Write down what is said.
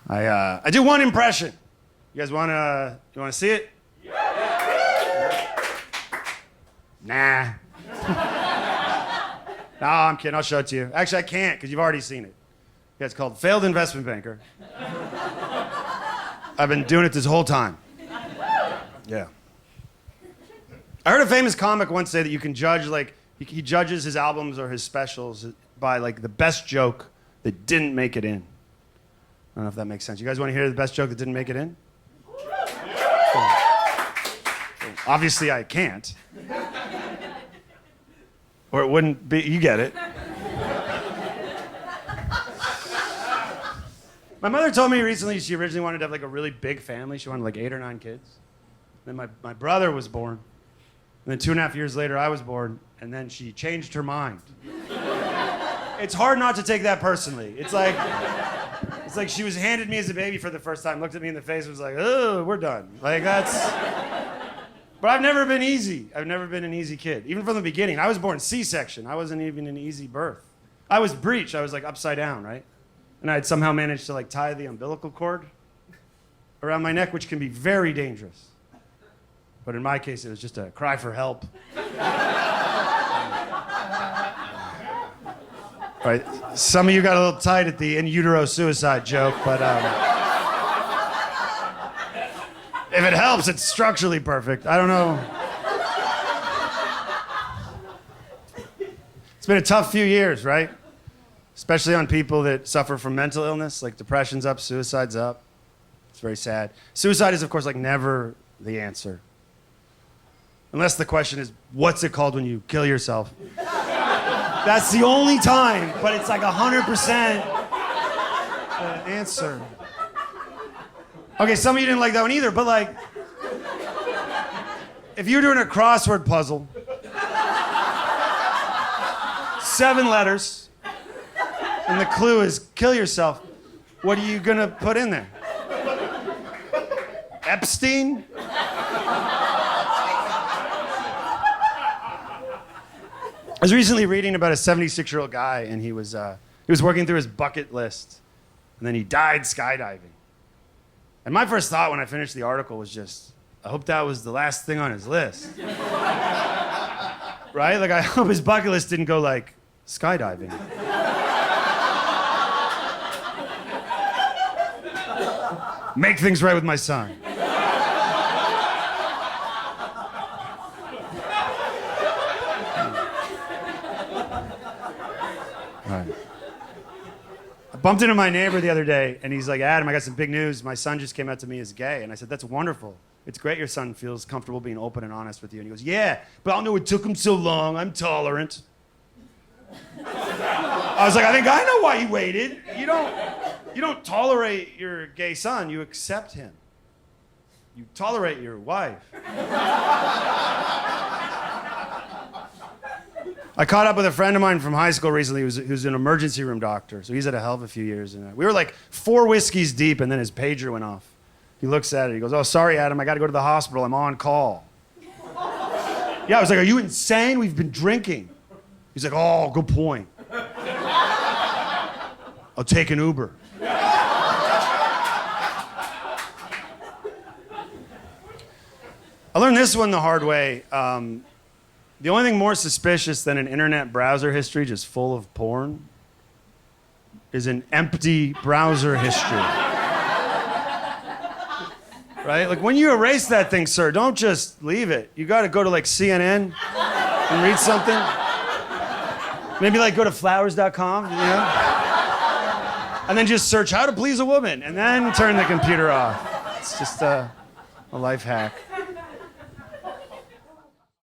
I do one impression. You guys you wanna see it? Nah. No, I'm kidding. I'll show it to you. Actually, I can't because you've already seen it. Yeah, it's called Failed Investment Banker. I've been doing it this whole time. Yeah. I heard a famous comic once say that you can judge, like, he judges his albums or his specials by, like, the best joke that didn't make it in. I don't know if that makes sense. You guys want to hear the best joke that didn't make it in? Cool. Obviously, I can't. Or it wouldn't be, you get it. My mother told me recently she originally wanted to have like a really big family. She wanted like 8 or 9 kids. Then my brother was born. And then 2.5 years later, I was born. And then she changed her mind. It's hard not to take that personally. It's like she was handed me as a baby for the first time, looked at me in the face, and was like, oh, we're done. Like, that's... But I've never been easy. I've never been an easy kid. Even from the beginning. I was born C-section. I wasn't even an easy birth. I was breech. I was like upside down, right? And I'd somehow managed to like tie the umbilical cord around my neck, which can be very dangerous. But in my case, it was just a cry for help. Right. Some of you got a little tight at the in utero suicide joke, but if it helps, it's structurally perfect. I don't know. It's been a tough few years, right? Especially on people that suffer from mental illness, like depression's up, suicide's up. It's very sad. Suicide is, of course, like never the answer. Unless the question is, what's it called when you kill yourself? That's the only time, but it's like 100% answer. Okay, some of you didn't like that one either, but like, if you were doing a crossword puzzle, 7 letters, and the clue is kill yourself, what are you gonna put in there? Epstein? I was recently reading about a 76-year-old guy, and he was working through his bucket list, and then he died skydiving. And my first thought when I finished the article was just, I hope that was the last thing on his list. Right? Like, I hope his bucket list didn't go like, skydiving. Make things right with my son. Right. I bumped into my neighbor the other day, and he's like, Adam, I got some big news. My son just came out to me as gay. And I said, that's wonderful. It's great your son feels comfortable being open and honest with you. And he goes, yeah, but I don't know it took him so long. I'm tolerant. I was like, I think I know why he waited. You don't tolerate your gay son. You accept him. You tolerate your wife. I caught up with a friend of mine from high school recently who's an emergency room doctor. So he's had a hell of a few years. And we were like 4 whiskeys deep, and then his pager went off. He looks at it. He goes, oh, sorry, Adam. I got to go to the hospital. I'm on call. Yeah, I was like, are you insane? We've been drinking. He's like, oh, good point. I'll take an Uber. I learned this one the hard way. The only thing more suspicious than an internet browser history just full of porn is an empty browser history. Right? Like, when you erase that thing, sir, don't just leave it. You got to go to, like, CNN and read something. Maybe, like, go to flowers.com, you know? And then just search how to please a woman, and then turn the computer off. It's just a life hack.